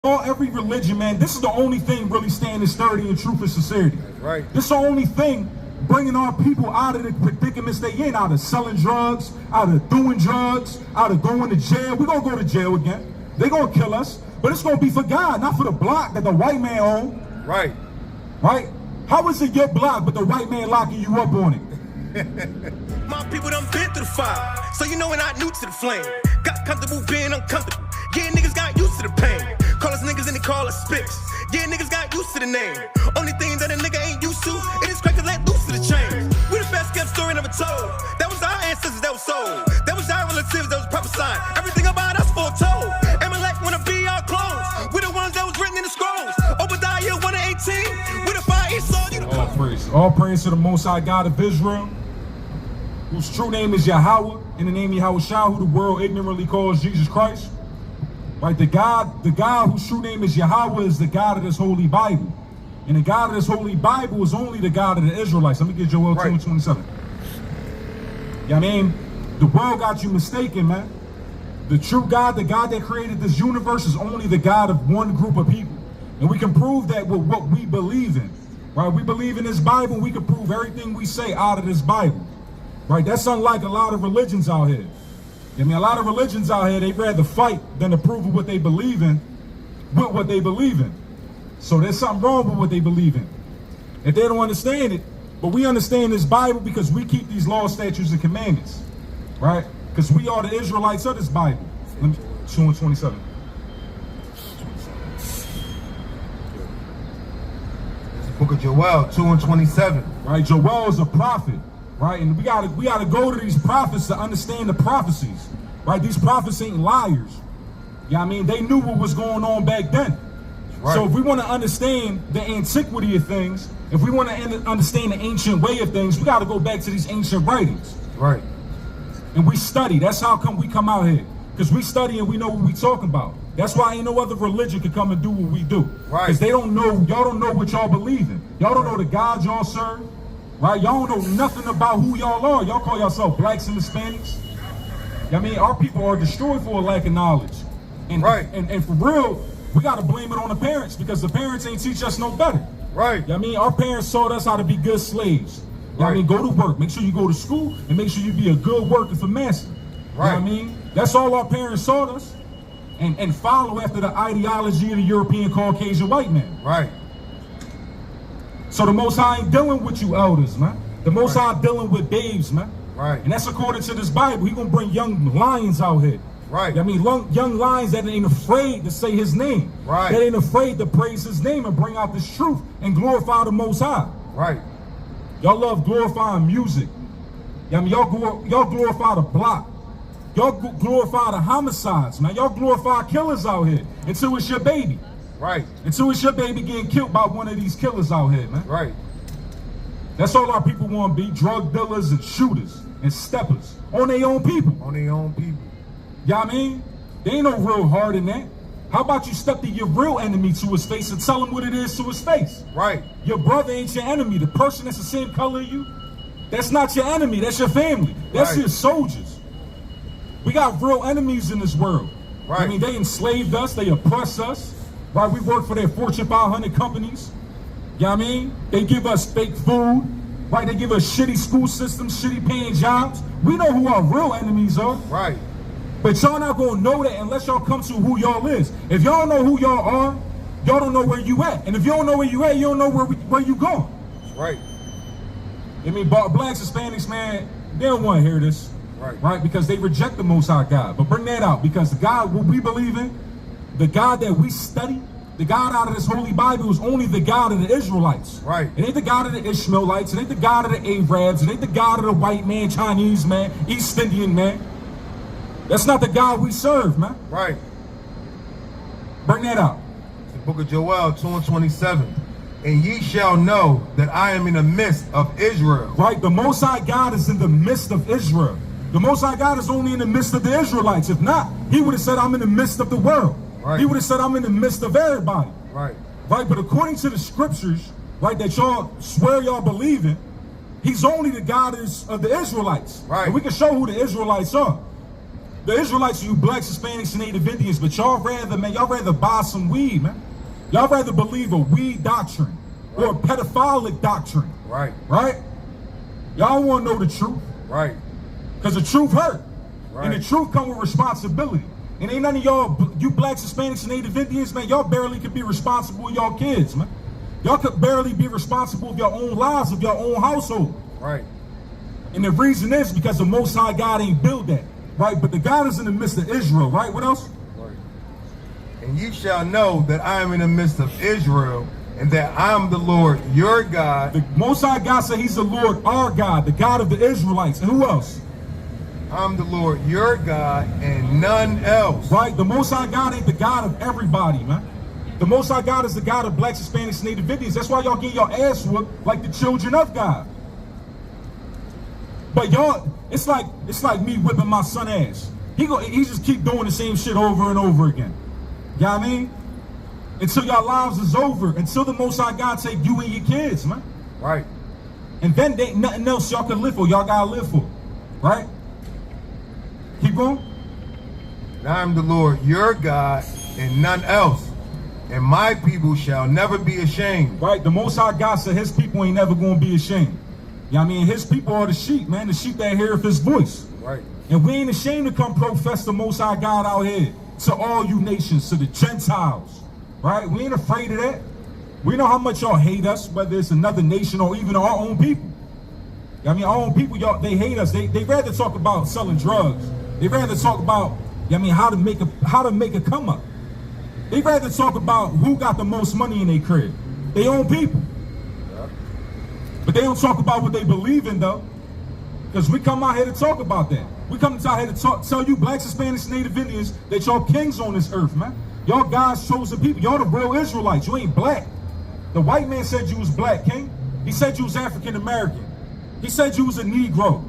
Every religion, man, this is the only thing really standing sturdy in truth and sincerity. That's right. This is the only thing bringing our people out of the predicaments they in, out of selling drugs, out of doing drugs, out of going to jail. We're going to go to jail again. They're going to kill us, but it's going to be for God, not for the block that the white man owns. Right. Right? How is it your block, but the white man locking you up on it? My people done been through the fire, so you know we're not new to the flame. Got comfortable being uncomfortable. Yeah, niggas got used to the pain. Call us niggas and they call us spics. Yeah, niggas got used to the name. Only thing that a nigga ain't used to is crackers let loose to the chains. We the best kept story never told. That was our ancestors that was sold. That was our relatives that was prophesied. Everything about us foretold. Amalek wanna be our clones. We the ones that was written in the scrolls. Obadiah 1:18. We the fire Esau. You the all praise. All praise to the Most High God of Israel, whose true name is Yahweh, in the name of Yahweh Shah, who the world ignorantly calls Jesus Christ. Right, the God whose true name is Yahweh is the God of this holy Bible. And the God of this holy Bible is only the God of the Israelites. Let me get Joel 2:27. Yeah, I mean, the world got you mistaken, man. The true God, the God that created this universe, is only the God of one group of people. And we can prove that with what we believe in. Right? We believe in this Bible, we can prove everything we say out of this Bible. Right? That's unlike a lot of religions out here. I mean, a lot of religions out here, they'd rather fight than to prove what they believe in with what they believe in. So there's something wrong with what they believe in. If they don't understand it, but we understand this Bible because we keep these laws, statutes, and commandments, right? Because we are the Israelites of this Bible. 2:27. Book of Joel 2:27. Right, Joel is a prophet. Right, and we gotta go to these prophets to understand the prophecies. Right, these prophets ain't liars. Yeah, I mean, they knew what was going on back then. Right. So if we want to understand the antiquity of things, if we want to understand the ancient way of things, we got to go back to these ancient writings. Right. And we study. That's how come we come out here, because we study and we know what we talking about. That's why ain't no other religion can come and do what we do. Right. Because they don't know. Y'all don't know what y'all believe in. Y'all don't know the God y'all serve. Right, y'all don't know nothing about who y'all are. Y'all call yourself blacks and Hispanics. I mean, our people are destroyed for a lack of knowledge. And, right. And for real, we got to blame it on the parents, because the parents ain't teach us no better. Right. I mean, our parents taught us how to be good slaves. Right. I mean, go to work. Make sure you go to school and make sure you be a good worker for master. Right. I mean, that's all our parents taught us. And follow after the ideology of the European Caucasian white man. Right. So the Most High ain't dealing with you elders, man. The Most High dealing with babes, man. Right. And that's according to this Bible. He gonna bring young lions out here. Right. I mean, young lions that ain't afraid to say his name. Right. That ain't afraid to praise his name and bring out this truth and glorify the Most High. Right. Y'all love glorifying music. I mean, y'all glorify the block. Y'all glorify the homicides, man. Y'all glorify killers out here until it's your baby. Right. Until it's your baby getting killed by one of these killers out here, man. Right. That's all our people want to be, drug dealers and shooters and steppers on their own people. On their own people. You know what I mean? There ain't no real heart in that. How about you step to your real enemy to his face and tell him what it is to his face? Right. Your brother ain't your enemy. The person that's the same color as you, that's not your enemy. That's your family. That's your soldiers. We got real enemies in this world. Right. I mean, they enslaved us. They oppress us. Right, we work for their Fortune 500 companies. You know what I mean? They give us fake food. Right, they give us shitty school systems, shitty paying jobs. We know who our real enemies are. Right. But y'all not gonna know that unless y'all come to who y'all is. If y'all know who y'all are, y'all don't know where you at. And if you don't know where you at, you don't know where you going. Right. I mean, blacks, Hispanics, man, they don't want to hear this. Right. Right, because they reject the Most High God. But bring that out, because the God, what we believe in, the God that we study, the God out of this holy Bible, is only the God of the Israelites. Right. It ain't the God of the Ishmaelites. It ain't the God of the Arabs. It ain't the God of the white man, Chinese man, East Indian man. That's not the God we serve, man. Right. Bring that out. The book of Joel 2:27. And ye shall know that I am in the midst of Israel. Right. The Most High God is in the midst of Israel. The Most High God is only in the midst of the Israelites. If not, he would have said, I'm in the midst of the world. Right. He would have said, I'm in the midst of everybody. Right. Right, but according to the scriptures, right, that y'all swear y'all believe in, he's only the God of the Israelites. Right. And we can show who the Israelites are. The Israelites are you blacks, Hispanics, and Native Indians, but y'all rather buy some weed, man. Y'all rather believe a weed doctrine or a pedophilic doctrine. Right. Right? Y'all want to know the truth. Right. Because the truth hurt. Right. And the truth come with responsibility. And ain't none of y'all, you blacks, Hispanics, and Native Indians, man, y'all barely could be responsible of y'all kids, man. Y'all could barely be responsible of your own lives, of your own household. Right. And the reason is because the Most High God ain't built that. Right? But the God is in the midst of Israel, right? What else? Right. And ye shall know that I am in the midst of Israel, and that I am the Lord your God. The Most High God said he's the Lord our God, the God of the Israelites. And who else? I'm the Lord your God and none else. Right? The Most High God ain't the God of everybody, man. The Most High God is the God of blacks, Hispanics, and Native Indians. That's why y'all get your ass whooped like the children of God. But y'all, it's like me whipping my son ass. He just keep doing the same shit over and over again. You know what I mean? Until your lives is over. Until the Most High God take you and your kids, man. Right. And then there ain't nothing else y'all can live for. Y'all gotta live for. Right? Keep going. And I am the Lord your God and none else. And my people shall never be ashamed. Right? The Most High God said his people ain't never gonna be ashamed. You know what I mean? His people are the sheep, man. The sheep that hear his voice. Right. And we ain't ashamed to come profess the Most High God out here to all you nations, to the Gentiles. Right? We ain't afraid of that. We know how much y'all hate us, whether it's another nation or even our own people. I mean, our own people, y'all, they hate us. They rather talk about selling drugs. They rather talk about, I mean, how to make a come up. They rather talk about who got the most money in their crib. They own people. But they don't talk about what they believe in, though. Because we come out here to talk about that. We come out here to tell you blacks, Hispanics, Native Indians that y'all kings on this earth, man. Y'all God's chosen people. Y'all the real Israelites. You ain't black. The white man said you was black, king. He said you was African American. He said you was a Negro.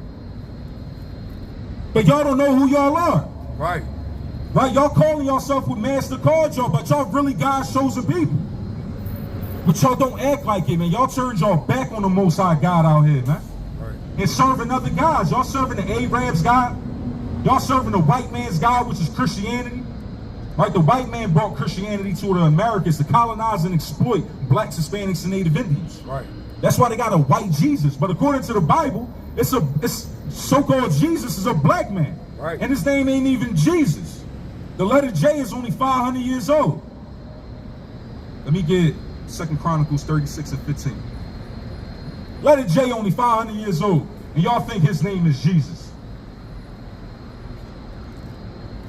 But y'all don't know who y'all are. Right. Right? Y'all calling yourself with MasterCard, y'all, but y'all really God's chosen people. But y'all don't act like it, man. Y'all turned y'all back on the Most High God out here, man. Right. And serving other gods. Y'all serving the Arabs' God. Y'all serving the white man's God, which is Christianity. Right? The white man brought Christianity to the Americas to colonize and exploit blacks, Hispanics, and Native Indians. Right. That's why they got a white Jesus. But according to the Bible, it's so-called Jesus is a black man. Right. And his name ain't even Jesus. The letter J is only 500 years old. Let me get 2 Chronicles 36 and 15. Letter J only 500 years old. And y'all think his name is Jesus.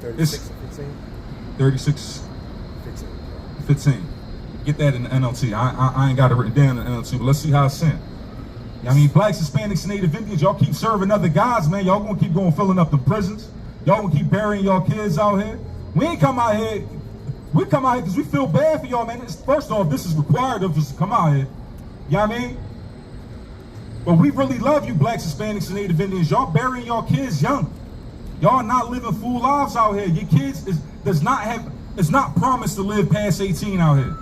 36 and 15? 36, 15. Get that in the NLT. I ain't got it written down in the NLT, but let's see how it's sent. I mean, blacks, Hispanics, and Native Indians, y'all keep serving other gods, man. Y'all gonna keep going filling up the prisons. Y'all gonna keep burying y'all kids out here. We ain't come out here. We come out here because we feel bad for y'all, man. First off, this is required of us to come out here. You know what I mean? But we really love you, blacks, Hispanics, and Native Indians. Y'all burying y'all kids young. Y'all not living full lives out here. Your kids is not promised to live past 18 out here.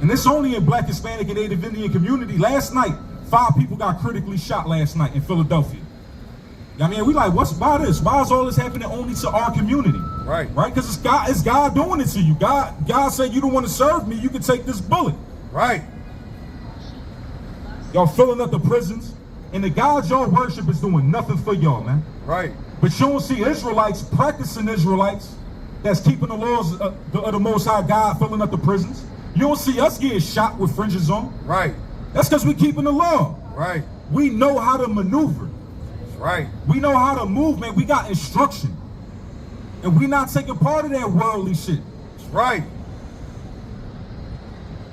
And it's only in black, Hispanic, and Native Indian community. Last night, 5 people got critically shot last night in Philadelphia. I mean, we like, why this? Why is all this happening only to our community? Right. Right? Because it's God doing it to you. God said, you don't want to serve me, you can take this bullet. Right. Y'all filling up the prisons. And the God y'all worship is doing nothing for y'all, man. Right. But you don't see Israelites, practicing Israelites, that's keeping the laws of the Most High God, filling up the prisons. You don't see us getting shot with fringes on. Right. That's because we keeping the law. Right. We know how to maneuver. Right. We know how to move, man. We got instruction. And we not taking part of that worldly shit. Right.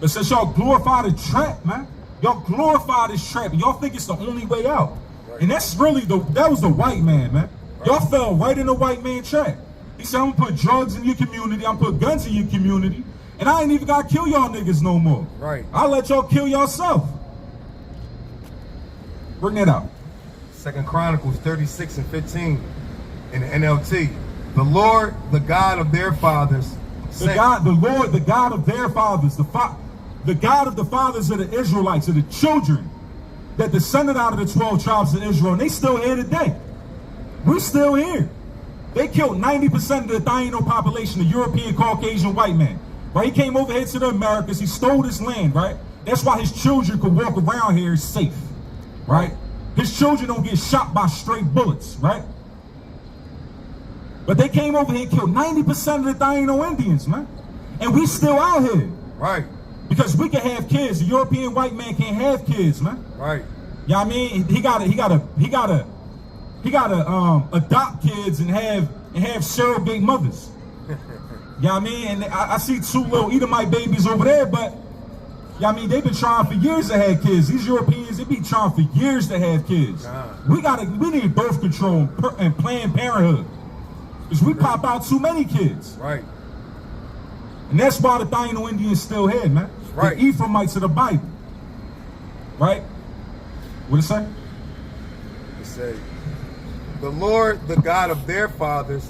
But since y'all glorify the trap, man, y'all glorify this trap, and y'all think it's the only way out. Right. And that's really that was the white man, man. Right. Y'all fell right in the white man trap. He said, I'm gonna put drugs in your community, I'm gonna put guns in your community, and I ain't even gotta kill y'all niggas no more. Right. I'll let y'all kill yourself. Bring that out. 2 Chronicles 36 and 15 in the NLT. The Lord, the God of their fathers. The Lord, the God of their fathers, the God of the fathers of the Israelites, of the children that descended out of the 12 tribes of Israel, and they still here today. We still here. They killed 90% of the Taino population, the European Caucasian white man. Right? He came over here to the Americas. He stole this land, right? That's why his children could walk around here safe, right? His children don't get shot by stray bullets, right? But they came over here and killed 90% of the Taino Indians, man. And we still out here. Right. Because we can have kids. The European white man can't have kids, man. Right. You know what I mean? He gotta adopt kids and have surrogate mothers. You know what I mean? And I see 2 little Edomite babies over there, but you know what I mean, they've been trying for years to have kids. These Europeans, they be trying for years to have kids. We need birth control and Planned Parenthood. Because we pop out too many kids. Right. And that's why the Taino Indians still here, man. Right. The Ephraimites of the Bible. Right? What it say? It say, the Lord, the God of their fathers,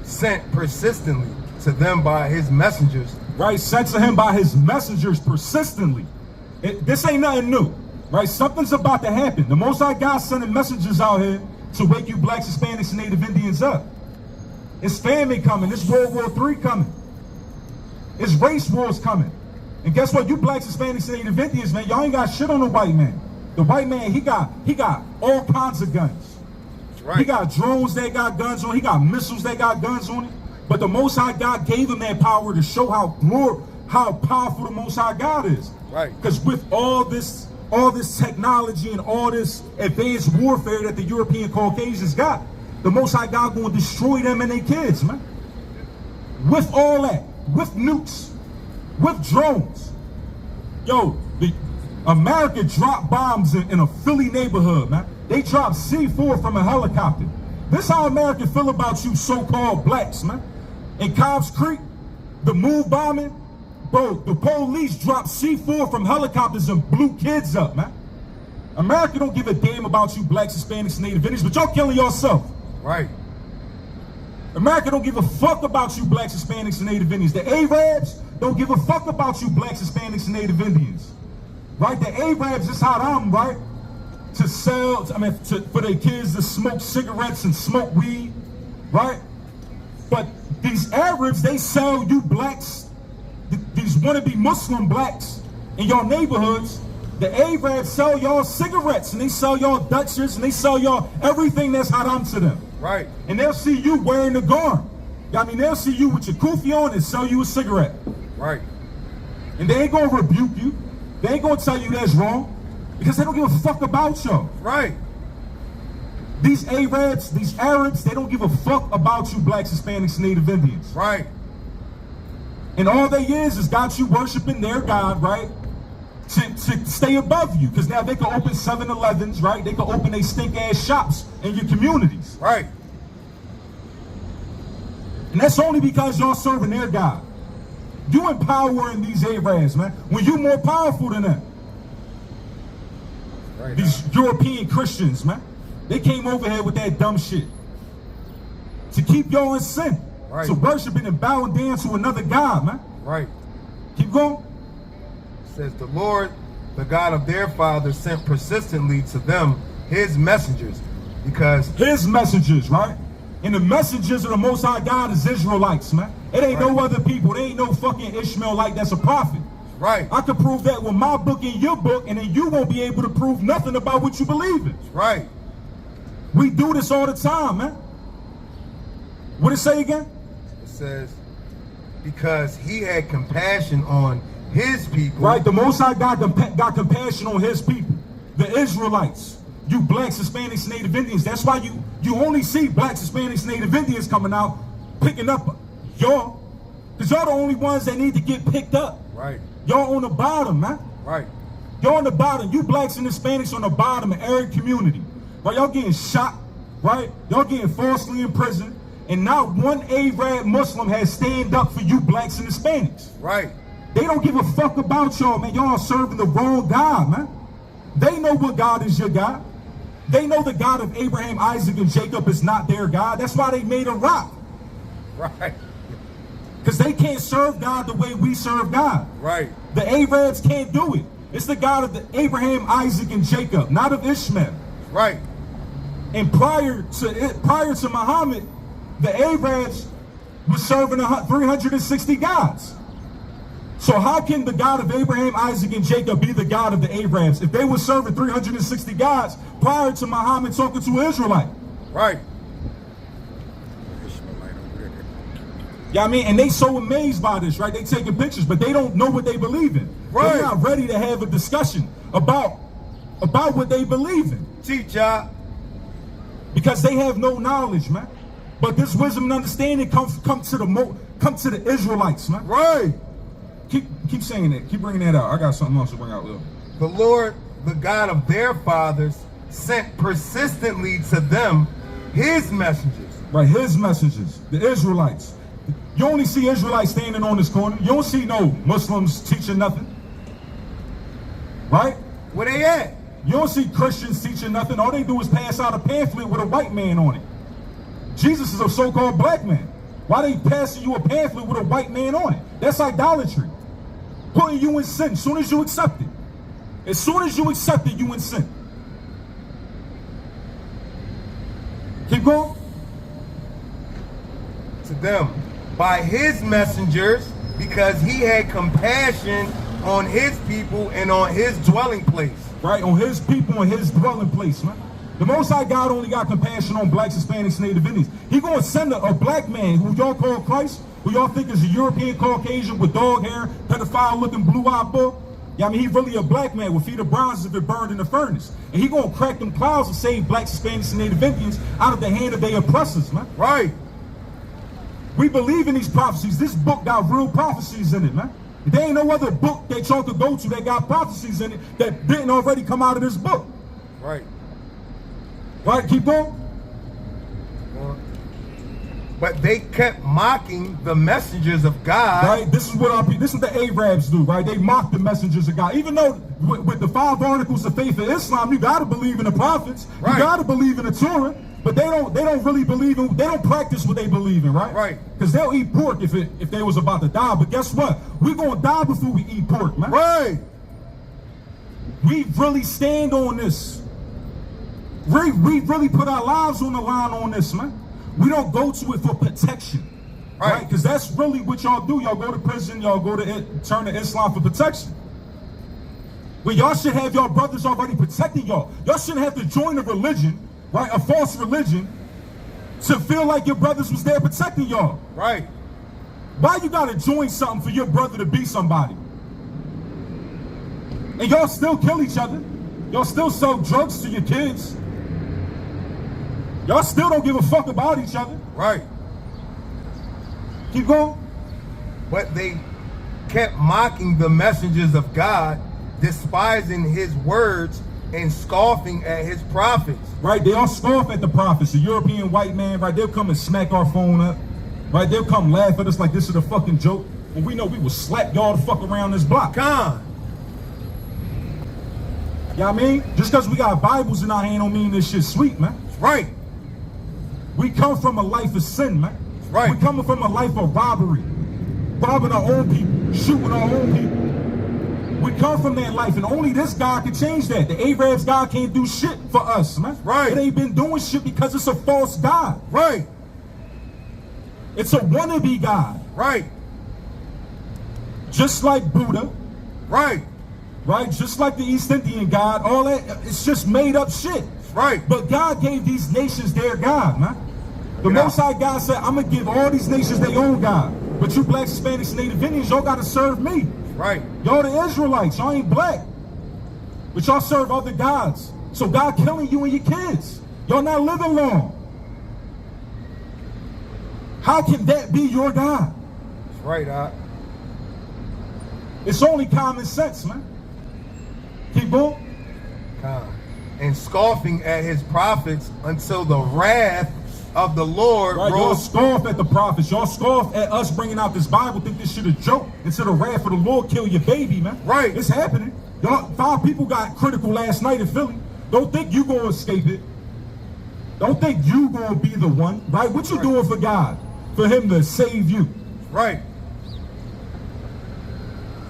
sent persistently to them by his messengers. Right, sent to him by his messengers persistently. This ain't nothing new. Right? Something's about to happen. The Most High God sending messengers out here to wake you blacks, Hispanics, and Native Indians up. It's famine coming. It's World War III coming. It's race wars coming. And guess what? You blacks, Hispanics, and Native Indians, man, y'all ain't got shit on the white man. The white man, he got all kinds of guns. Right. He got drones that got guns on. He got missiles that got guns on it. But the Most High God gave him that power to show how powerful the Most High God is. Right. Because with all this technology and all this advanced warfare that the European Caucasians got, the Most High God going to destroy them and their kids, man. With all that, with nukes, with drones. Yo, America dropped bombs in a Philly neighborhood, man. They dropped C4 from a helicopter. This how America feel about you so-called blacks, man. In Cobbs Creek, the move bombing, bro, the police dropped C4 from helicopters and blew kids up, man. America don't give a damn about you blacks, Hispanics, and Native Indians, but y'all killing yourself. Right. America don't give a fuck about you blacks, Hispanics, and Native Indians. The Arabs don't give a fuck about you blacks, Hispanics, and Native Indians. Right? The Arabs is how them, right? To sell, for their kids to smoke cigarettes and smoke weed, right? But these Arabs, they sell you blacks, these wannabe Muslim blacks in your neighborhoods. The Arabs sell y'all cigarettes and they sell y'all Dutchers and they sell y'all everything that's haram to them. Right. And they'll see you wearing the garb. I mean, they'll see you with your kufi on and sell you a cigarette. Right. And they ain't gonna rebuke you. They ain't gonna tell you that's wrong. Because they don't give a fuck about y'all. Right. These Arabs, they don't give a fuck about you blacks, Hispanics, and Native Indians. Right. And all they is got you worshiping their God, right? To stay above you. Because now they can open 7-Elevens, right? They can open their stink-ass shops in your communities. Right. And that's only because y'all serving their God. You empowering these Arabs, man. When you more powerful than them. Right. These European Christians, man. They came over here with that dumb shit. To keep y'all in sin. Right. To worshiping and bowing down to another God, man. Right. Keep going. It says, the Lord, the God of their fathers, sent persistently to them his messengers, because His messengers, right? And the messengers of the Most High God is Israelites, man. It ain't no other people. They ain't no fucking Ishmaelite that's a prophet. right. I could prove that with my book and your book, and then you won't be able to prove nothing about what you believe in. Right. We do this all the time, man. What it say again? It says, because he had compassion on his people. Right, the Most High God got compassion on his people, the Israelites. You blacks, Hispanics, Native Indians. That's why you only see blacks, Hispanics, Native Indians coming out, picking up y'all. Because y'all the only ones that need to get picked up. Right. Y'all on the bottom, man. Right. Y'all on the bottom. You blacks and Hispanics on the bottom of every community. Right, y'all getting shot, right? Y'all getting falsely imprisoned. And not one Arab Muslim has stand up for you blacks and Hispanics. Right. They don't give a fuck about y'all, man. Y'all are serving the wrong God, man. They know what God is your God. They know the God of Abraham, Isaac, and Jacob is not their God. That's why they made a rock. Right. Because they can't serve God the way we serve God. Right. The Arabs can't do it. It's the God of Abraham, Isaac, and Jacob, not of Ishmael. Right. And prior to Muhammad, the Arabs was serving 360 gods. So how can the God of Abraham, Isaac, and Jacob be the God of the Arabs if they were serving 360 gods prior to Muhammad talking to an Israelite? Right. Yeah, I mean, and they so amazed by this, right? They taking pictures, but they don't know what they believe in. Right. They're not ready to have a discussion about what they believe in. Teach y'all. Because they have no knowledge, man. But this wisdom and understanding come to the Israelites, man. Right. Keep saying that. Keep bringing that out. I got something else to bring out, Lil. The Lord, the God of their fathers, sent persistently to them his messengers. Right, his messengers, the Israelites. You only see Israelites standing on this corner. You don't see no Muslims teaching nothing. Right? Where they at? You don't see Christians teaching nothing. All they do is pass out a pamphlet with a white man on it. Jesus is a so-called black man. Why they passing you a pamphlet with a white man on it? That's idolatry. Putting you in sin as soon as you accept it. As soon as you accept it, you in sin. Keep going. To them by his messengers, because he had compassion on his people and on his dwelling place. Right, on his people and his dwelling place, man. The Most High God only got compassion on blacks, Hispanics, Native Indians. He gonna send a black man who y'all call Christ, who y'all think is a European Caucasian with dog hair, pedophile-looking blue-eyed bull. Yeah, I mean, he really a black man with feet of bronze if it burned in the furnace. And he gonna crack them clouds and save blacks, Hispanics, and Native Indians out of the hand of their oppressors, man. Right. We believe in these prophecies. This book got real prophecies in it, man. There ain't no other book that y'all could go to that got prophecies in it that didn't already come out of this book. Right. Right, keep going. But they kept mocking the messengers of God. Right, this is what the Arabs do, right? They mock the messengers of God. Even though with the 5 articles of faith of Islam, you gotta believe in the prophets, right. You gotta believe in the Torah, but they don't really believe in, they don't practice what they believe in, right? Right. Because they'll eat pork if they was about to die. But guess what? We're gonna die before we eat pork, man. Right. We really stand on this. We really put our lives on the line on this, man. We don't go to it for protection, right? Because that's really what y'all do. Y'all go to prison, y'all go to turn to Islam for protection. Well, y'all should have your brothers already protecting y'all. Y'all shouldn't have to join a religion, right? A false religion, to feel like your brothers was there protecting y'all. Right. Why you gotta join something for your brother to be somebody? And y'all still kill each other. Y'all still sell drugs to your kids. Y'all still don't give a fuck about each other. Right. Keep going. But they kept mocking the messengers of God, despising his words and scoffing at his prophets. Right, they all scoff at the prophets. The European white man, right, they'll come and smack our phone up. Right, they'll come laugh at us like this is a fucking joke. When we know we will slap y'all the fuck around this block. God. You know what I mean? Just because we got Bibles in our hand don't mean this shit's sweet, man. Right. We come from a life of sin, man. Right. We coming from a life of robbery. Robbing our own people. Shooting our own people. We come from that life, and only this God can change that. The Arabs God can't do shit for us, man. Right. It ain't been doing shit because it's a false God. Right. It's a wannabe God. Right. Just like Buddha. Right. Right? Just like the East Indian God. All that, it's just made up shit. Right. But God gave these nations their God, man. The Most High God said, I'm going to give all these nations their own God. But you blacks, Hispanics, Native Indians, y'all got to serve me. Right. Y'all the Israelites. Y'all ain't black. But y'all serve other gods. So God killing you and your kids. Y'all not living long. How can that be your God? That's right, It's only common sense, man. Keep going. God. And scoffing at his prophets until the wrath of the Lord right, y'all rose. scoff at the prophets. Y'all scoff at us bringing out this Bible, think this shit a joke. Until the wrath of the Lord kill your baby, man. Right. It's happening. Y'all, 5 people got critical last night in Philly. Don't think you gonna escape it. Don't think you gonna be the one, right? What you doing for God? For him to save you. Right.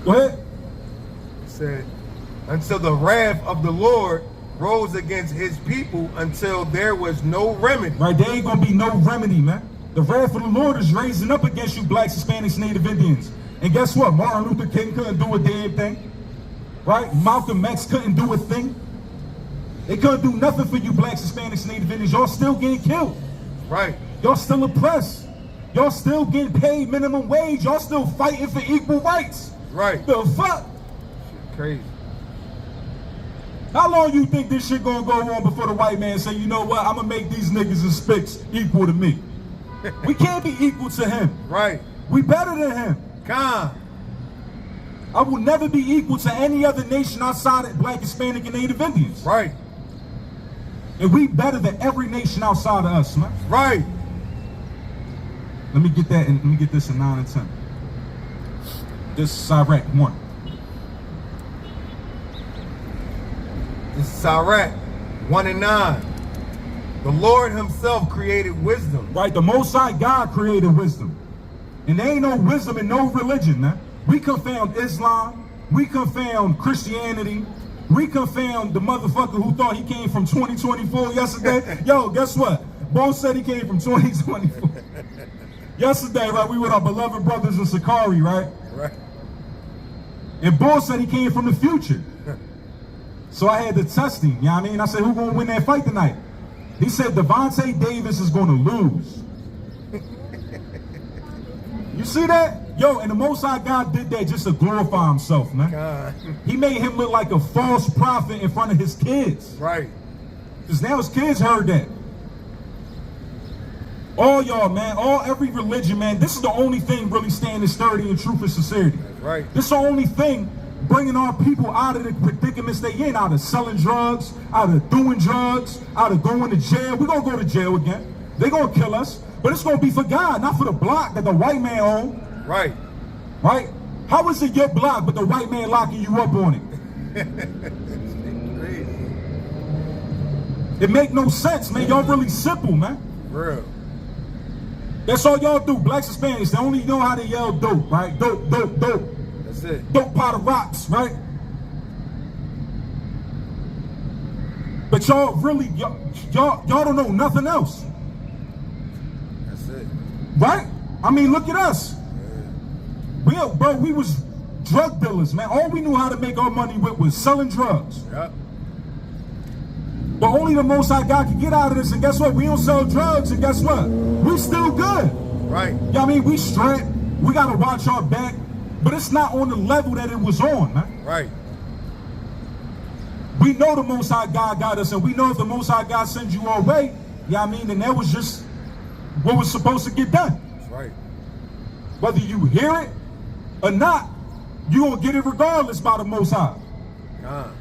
Go ahead. It said, until the wrath of the Lord rose against his people until there was no remedy. Right, there ain't gonna be no remedy, man. The wrath of the Lord is raising up against you blacks, Hispanics, Native Indians. And guess what? Martin Luther King couldn't do a damn thing. Right? Malcolm X couldn't do a thing. They couldn't do nothing for you blacks, Hispanics, Native Indians. Y'all still getting killed. Right. Y'all still oppressed. Y'all still getting paid minimum wage. Y'all still fighting for equal rights. Right. The fuck? Shit crazy. How long you think this shit gonna go on before the white man say, you know what, I'm gonna make these niggas and spics equal to me? We can't be equal to him. Right. We better than him. Con. I will never be equal to any other nation outside of black, Hispanic, and Native Indians. Right. And we better than every nation outside of us, man. Right. Let me get that, and let me get this in 9 and 10. This is Sirach 1. This is Sirach 1 and 9. The Lord himself created wisdom. Right, the Most High God created wisdom. And there ain't no wisdom in no religion, man. We confound Islam. We confound Christianity. We confound the motherfucker who thought he came from 2024 yesterday. Yo, guess what? Bo said he came from 2024. Yesterday, right, we with our beloved brothers in Sakari, right? Right. And Bo said he came from the future. So I had to test him, you know what I mean? I said, who gonna win that fight tonight? He said Devontae Davis is gonna lose. You see that? Yo, and the Most High God did that just to glorify himself, man. God. He made him look like a false prophet in front of his kids. Right. Because now his kids heard that. All y'all, man, every religion, man, this is the only thing really standing sturdy in truth and sincerity. Right. This is the only thing bringing our people out of the predicaments they in, out of selling drugs, out of doing drugs, out of going to jail. We're going to go to jail again. They're going to kill us. But it's going to be for God, not for the block that the white man owns. Right. Right? How is it your block, but the white man locking you up on it? It make no sense, man. Y'all really simple, man. Real. That's all y'all do. Blacks and Spanish, they only know how to yell dope, right? Dope, dope, dope. That's it. Dope pot of rocks, right? But y'all really, y'all don't know nothing else. That's it. Right? I mean, look at us. We was drug dealers, man. All we knew how to make our money with was selling drugs. Yep. But only the Most High God can get out of this. And guess what? We don't sell drugs. And guess what? We still good. Right. You know what I mean? We strapped. We got to watch our back. But it's not on the level that it was on, man. Right. We know the Most High God got us. And we know if the Most High God sends you our way, you know what I mean? Then that was just what was supposed to get done. That's right. Whether you hear it or not, you're going to get it regardless by the Most High. God.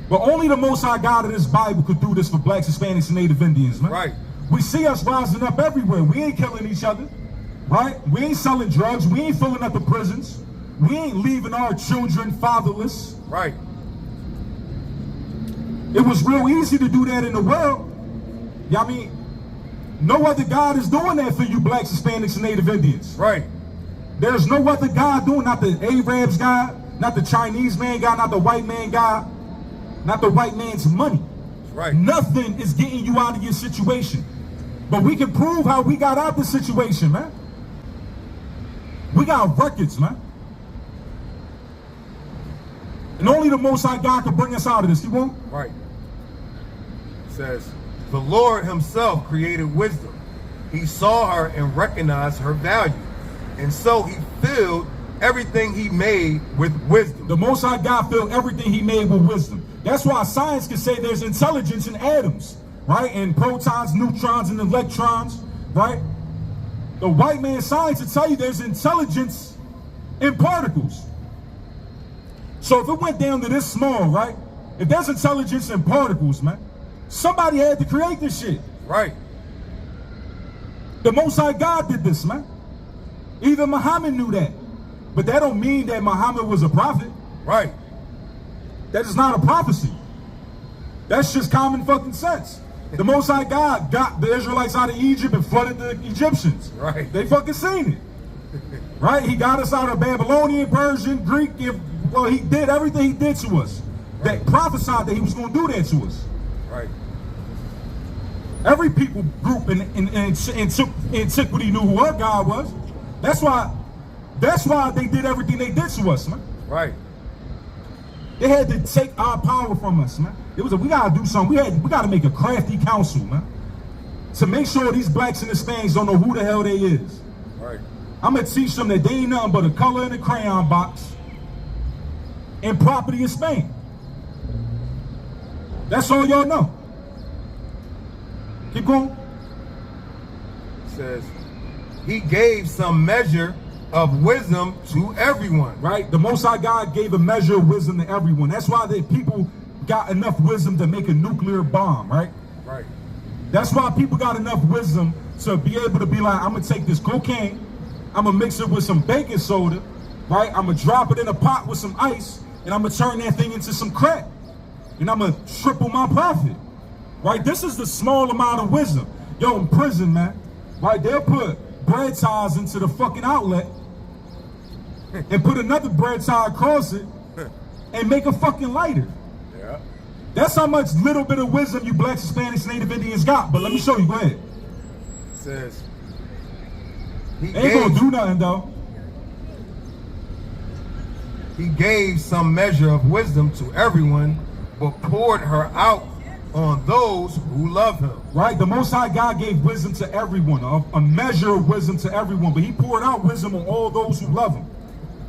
But only the Most High God of this Bible could do this for blacks, Hispanics, and Native Indians, man. Right. We see us rising up everywhere. We ain't killing each other, right? We ain't selling drugs. We ain't filling up the prisons. We ain't leaving our children fatherless. Right. It was real easy to do that in the world. You know what I mean? No other God is doing that for you blacks, Hispanics, and Native Indians. Right. There's no other God doing, not the Arabs God, not the Chinese man God, not the white man God, not the white man's money. Right. Nothing is getting you out of your situation. But we can prove how we got out of the situation, man. We got records, man. And only the Most High God can bring us out of this. You won't? Right. It says, the Lord himself created wisdom. He saw her and recognized her value. And so he filled everything he made with wisdom. The Most High God filled everything he made with wisdom. That's why science can say there's intelligence in atoms, right? And protons, neutrons, and electrons, right? The white man science will tell you there's intelligence in particles. So if it went down to this small, right? If there's intelligence in particles, man, somebody had to create this shit. Right. The Most High God did this, man. Even Muhammad knew that. But that don't mean that Muhammad was a prophet. Right. That is not a prophecy. That's just common fucking sense. The Most High God got the Israelites out of Egypt and flooded the Egyptians. Right. They fucking seen it. Right? He got us out of Babylonian, Persian, Greek. Well, he did everything he did to us. that prophesied that he was going to do that to us. Right. Every people group in antiquity knew who our God was. That's why they did everything they did to us, man. Right. They had to take our power from us, man. We gotta do something. We gotta make a crafty council, man, to make sure these blacks and Hispanics don't know who the hell they is. Right. I'm gonna teach them that they ain't nothing but a color in a crayon box and property in Spain. That's all y'all know. Keep going. It says, he gave some measure of wisdom to everyone. Right? The Most High God gave a measure of wisdom to everyone. That's why the people got enough wisdom to make a nuclear bomb, right? Right. That's why people got enough wisdom to be able to be like, I'm gonna take this cocaine, I'm gonna mix it with some baking soda, right? I'm gonna drop it in a pot with some ice, and I'm gonna turn that thing into some crack. And I'm gonna triple my profit. Right? This is the small amount of wisdom. Yo, in prison, man, right? They'll put bread ties into the fucking outlet and put another bread tie across it and make a fucking lighter. Yeah. That's how much little bit of wisdom you blacks, Hispanics, Native Indians got. But let me show you. Go ahead. It says, he Ain't gonna do nothing though. He gave some measure of wisdom to everyone, but poured her out on those who love him. Right? The Most High God gave wisdom to everyone, a measure of wisdom to everyone, but he poured out wisdom on all those who love him.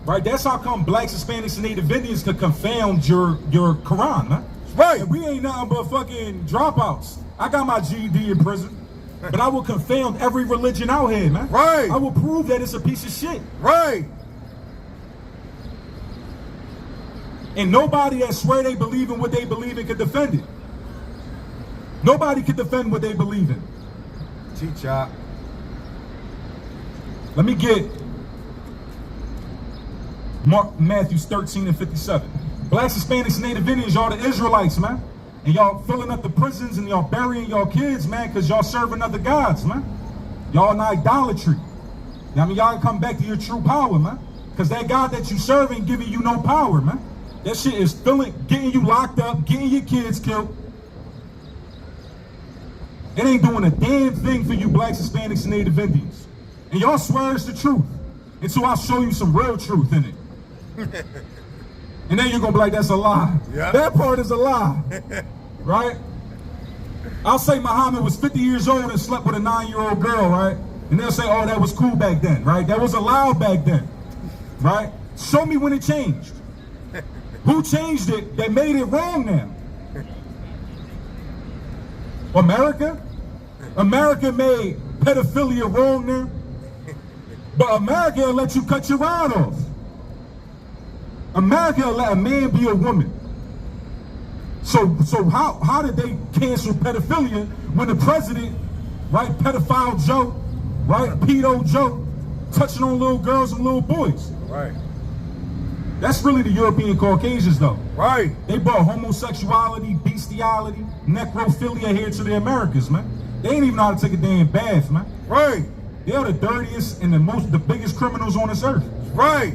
Right? That's how come blacks, Hispanics, and Native Indians could confound your Quran, man. Right. And we ain't nothing but fucking dropouts. I got my GED in prison, but I will confound every religion out here, man. Right. I will prove that it's a piece of shit. Right. And nobody that swear they believe in what they believe in could defend it. Nobody can defend what they believe in. T-Chop. Let me get Matthew 13 and 57. Blacks, Hispanics, and Native Indians, y'all the Israelites, man. And y'all filling up the prisons and y'all burying y'all kids, man, because y'all serving other gods, man. Y'all in idolatry. I mean, y'all come back to your true power, man. Because that God that you serve ain't giving you no power, man. That shit is getting you locked up, getting your kids killed. It ain't doing a damn thing for you blacks, Hispanics, and Native Indians. And y'all swear it's the truth until I show you some real truth in it. And then you're gonna be like, that's a lie. Yeah. That part is a lie, right? I'll say Muhammad was 50 years old and slept with a 9-year-old girl, right? And they'll say, oh, that was cool back then, right? That was allowed back then, right? Show me when it changed. Who changed it that made it wrong now? America? America made pedophilia wrong now. But America will let you cut your rod off. America will let a man be a woman. So how did they cancel pedophilia when the president, right, pedophile Joe, right, pedo Joe, touching on little girls and little boys? Right. That's really the European Caucasians, though. Right. They brought homosexuality, bestiality, necrophilia here to the Americas, man. They ain't even know how to take a damn bath, man. Right. They're the dirtiest and the biggest criminals on this earth. Right.